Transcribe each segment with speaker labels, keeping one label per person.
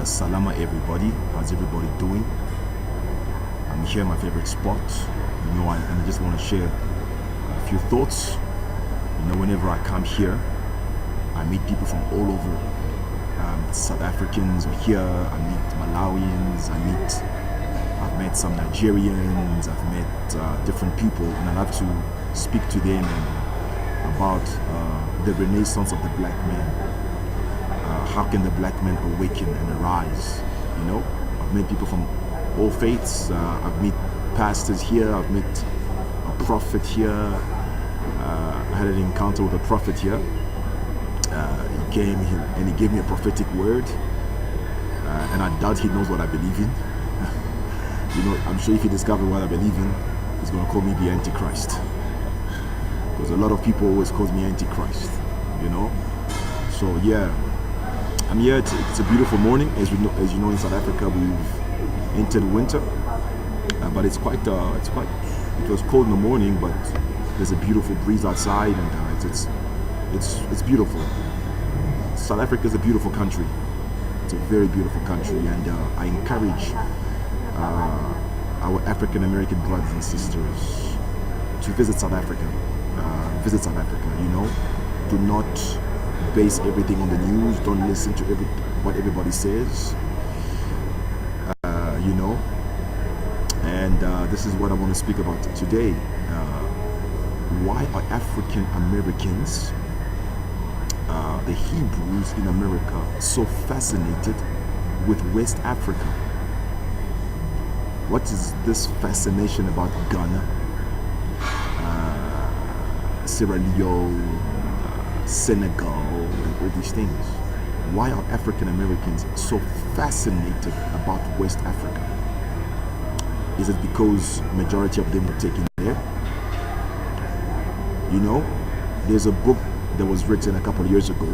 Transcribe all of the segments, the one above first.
Speaker 1: Salama everybody, how's everybody doing? I'm here in my favorite spot, and I just want to share a few thoughts. Whenever I come here, I meet people from all over. South Africans are here, I meet Malawians, I've met some Nigerians, I've met different people, and I love to speak to them about the renaissance of the black man. How can the black man awaken and arise? I've met people from all faiths. I've met pastors here. I've met a prophet here. I had an encounter with a prophet here. He came and he gave me a prophetic word, and I doubt he knows what I believe in. I'm sure if he discovers what I believe in, he's going to call me the Antichrist, because a lot of people always call me Antichrist. So yeah. I'm here. It's a beautiful morning. As you know, in South Africa we've entered winter, but it was cold in the morning, but there's a beautiful breeze outside, and it's beautiful. South Africa is a beautiful country. It's a very beautiful country, and I encourage our African American brothers and sisters to visit South Africa. Do not base everything on the news. Don't listen to what everybody says. And this is what I want to speak about today. Why are African Americans, the Hebrews in America, so fascinated with West Africa? What is this fascination about Ghana, Sierra Leone, Senegal, and all these things? Why are African Americans so fascinated about West Africa? Is it because majority of them were taken there? There's a book that was written a couple of years ago.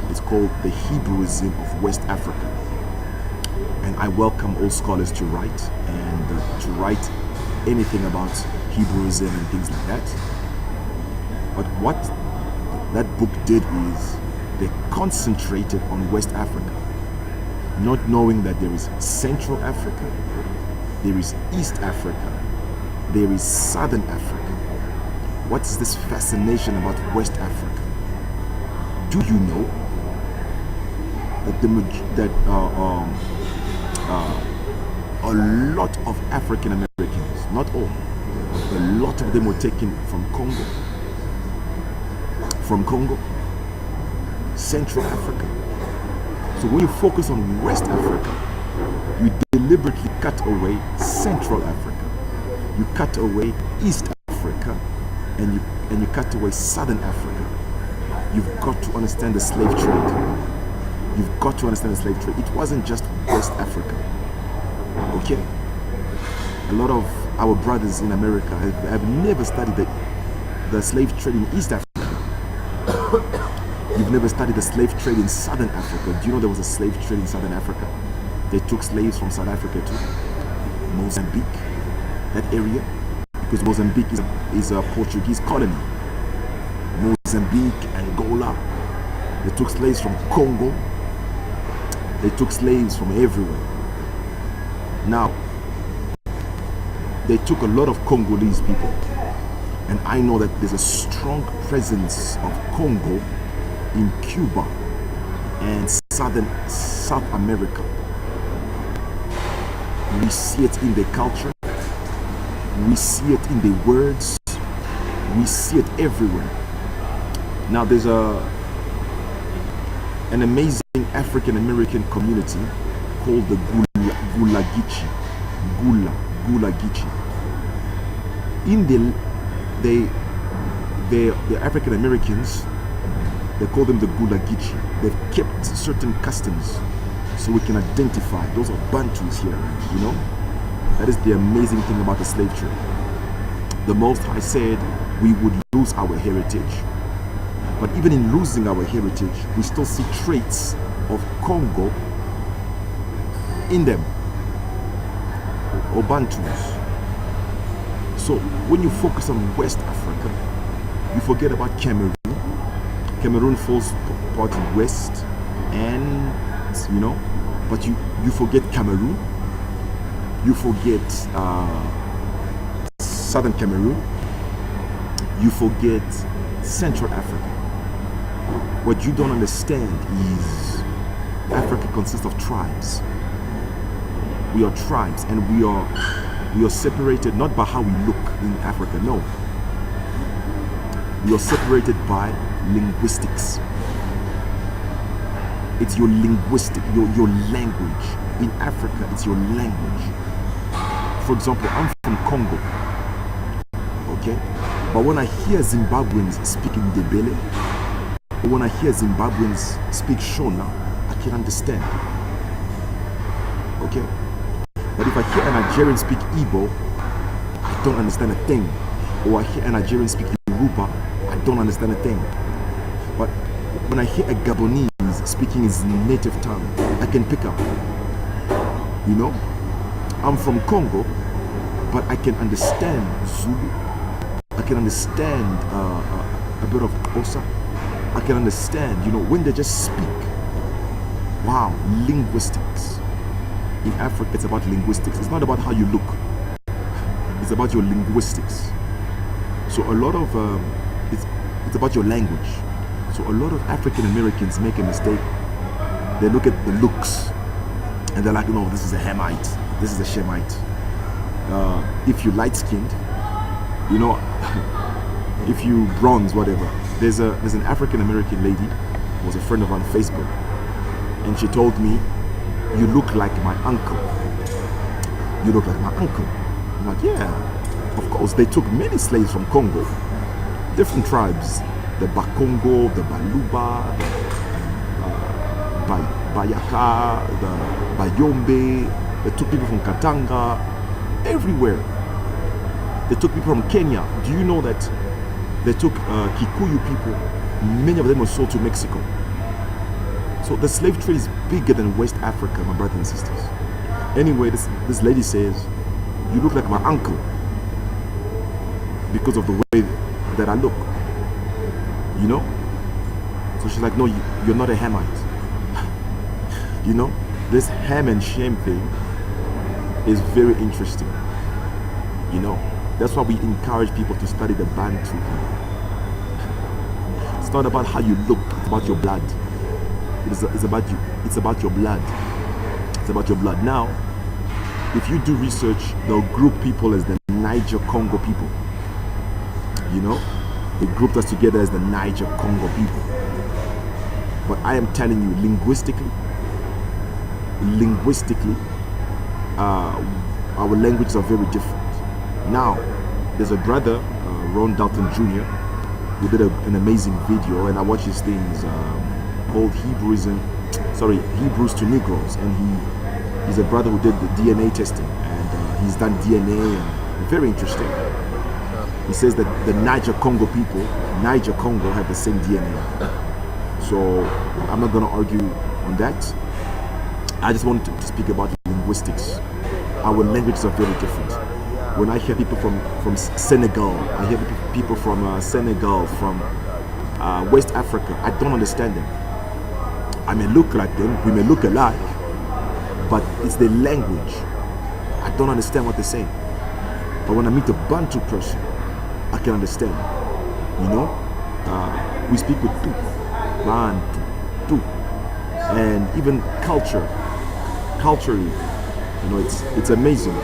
Speaker 1: It's called The Hebrewism of West Africa, and I welcome all scholars to write anything about Hebrewism and things like that. But what that book did is they concentrated on West Africa, not knowing that there is Central Africa, there is East Africa, there is Southern Africa. What is this fascination about West Africa? Do you know that a lot of African Americans, not all, a lot of them were taken from Congo, Central Africa. So when you focus on West Africa, you deliberately cut away Central Africa, you cut away East Africa, and you cut away Southern Africa. You've got to understand the slave trade. You've got to understand the slave trade. It wasn't just West Africa. Okay? A lot of our brothers in America have never studied the slave trade in East Africa. You've never studied the slave trade in Southern Africa. Do you know there was a slave trade in Southern Africa? They took slaves from South Africa to Mozambique, that area, because Mozambique is a Portuguese colony. Mozambique, Angola. They took slaves from Congo. They took slaves from everywhere. Now, they took a lot of Congolese people. And I know that there's a strong presence of Congo in Cuba and South America. We see it in their culture. We see it in their words. We see it everywhere. Now there's an amazing African American community called the Gulagichi. In the African Americans, they call them the Gulagichi. They've kept certain customs so we can identify. Those are Bantus here, That is the amazing thing about the slave trade. The Most High said we would lose our heritage. But even in losing our heritage, we still see traits of Congo in them, or Bantus. So when you focus on West Africa, you forget about Cameroon. Cameroon falls part west, and but you forget Cameroon, you forget Southern Cameroon, you forget Central Africa. What you don't understand is Africa consists of tribes. We are tribes, and we are separated not by how we look in Africa, no. We are separated by linguistics. It's your linguistic, your language. In Africa, it's your language. For example, I'm from Congo, okay? But when I hear Zimbabweans speaking Ndebele, or when I hear Zimbabweans speak Shona, I can understand, okay? But if I hear a Nigerian speak Igbo, I don't understand a thing. Or I hear a Nigerian speak Yoruba, I don't understand a thing. But when I hear a Gabonese speaking his native tongue, I can pick up. You know, I'm from Congo, but I can understand Zulu. I can understand a bit of Xhosa. I can understand, you know, when they just speak. Wow, linguistics. In Africa, it's about linguistics. It's not about how you look. It's about your linguistics. So a lot of it's about your language. So a lot of African Americans make a mistake. They look at the looks and they're like, no, this is a Hamite, this is a Shemite. If you light skinned, you know, if you bronze, whatever. There's an African American lady who was a friend of mine on Facebook, and she told me, you look like my uncle. You look like my uncle. I'm like, yeah, of course. They took many slaves from Congo, different tribes, the Bakongo, the Baluba, the Bayaka, the Bayombe. They took people from Katanga, everywhere. They took people from Kenya. Do you know that they took Kikuyu people? Many of them were sold to Mexico. So the slave trade is bigger than West Africa, my brothers and sisters. Anyway, this lady says, you look like my uncle because of the way that I look. You know? So she's like, no, you're not a Hamite. You know? This ham and shame thing is very interesting. You know? That's why we encourage people to study the Bantu. It's not about how you look, it's about your blood. It's about you. It's about your blood. It's about your blood. Now, if you do research, they'll group people as the Niger-Congo people. You know, they grouped us together as the Niger-Congo people. But I am telling you, linguistically, our languages are very different. Now, there's a brother, Ron Dalton Jr., who did an amazing video, and I watch his things. Called Hebrews to Negroes, and he's a brother who did the DNA testing, and he's done DNA, and very interesting. He says that the Niger-Congo people, Niger-Congo, have the same DNA. So I'm not going to argue on that. I just wanted to speak about linguistics. Our languages are very different. When I hear people from Senegal, I hear people from Senegal, from West Africa, I don't understand them. I may look like them, we may look alike, but it's the language. I don't understand what they're saying. But when I meet a Bantu person, I can understand. You know, we speak with tu, Bantu, tu, and even culturally, you know, it's amazing.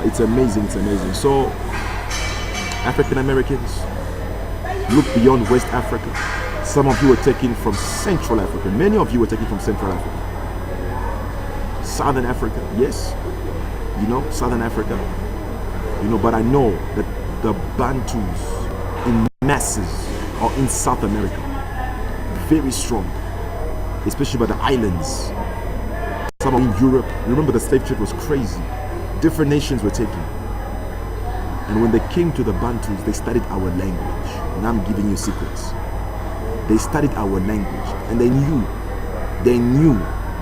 Speaker 1: It's amazing. So, African Americans, look beyond West Africa. Some of you are taken from Central Africa. Many of you are taken from Central Africa. Southern Africa, yes. You know, Southern Africa. You know, but I know that the Bantus in masses are in South America. Very strong. Especially by the islands. Some are in Europe. Remember, the slave trade was crazy. Different nations were taken. And when they came to the Bantus, they studied our language. And I'm giving you secrets. They studied our language, and they knew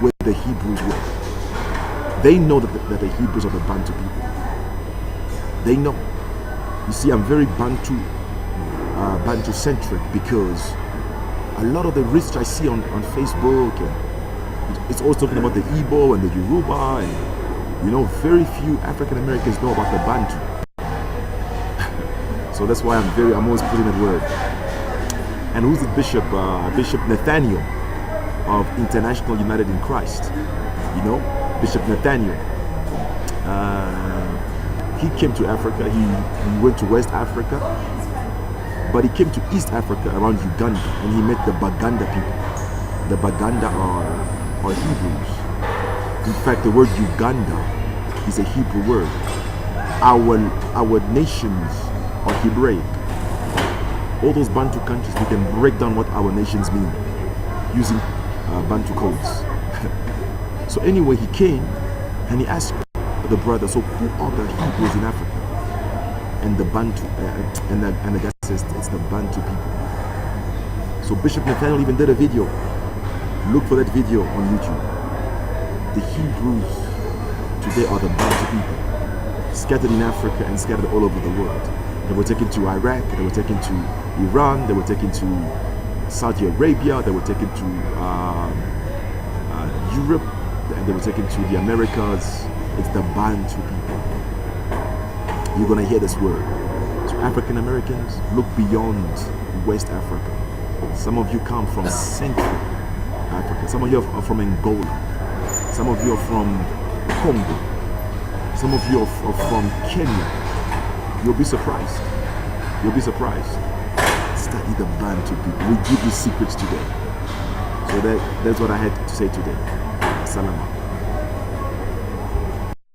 Speaker 1: where the Hebrews were. They know that the Hebrews are the Bantu people. They know. You see, I'm very Bantu-centric because a lot of the research I see on Facebook and it's always talking about the Igbo and the Yoruba, and you know, very few African Americans know about the Bantu. So that's why I'm always putting that word. And who's the bishop? Bishop Nathaniel of International United in Christ. You know, Bishop Nathaniel. He came to Africa. He went to West Africa, but he came to East Africa around Uganda, and he met the Baganda people. The Baganda are Hebrews. In fact, the word Uganda is a Hebrew word. Our nations are Hebraic. All those Bantu countries, we can break down what our nations mean using Bantu codes. So anyway, he came and he asked the brother, so who are the Hebrews in Africa? And the Bantu, and the guy says it's the Bantu people. So Bishop Nathaniel even did a video. Look for that video on YouTube. The Hebrews today are the Bantu people, scattered in Africa and scattered all over the world. They were taken to Iraq, they were taken to Iran, they were taken to Saudi Arabia, they were taken to Europe, and they were taken to the Americas. It's the Bantu people. You're gonna hear this word. So African Americans, look beyond West Africa. Some of you come from Central Africa. Some of you are from Angola. Some of you are from Congo. Some of you are from Kenya. You'll be surprised. You'll be surprised. Study the Bantu people. We give you secrets today. So that's what I had to say today. Salama.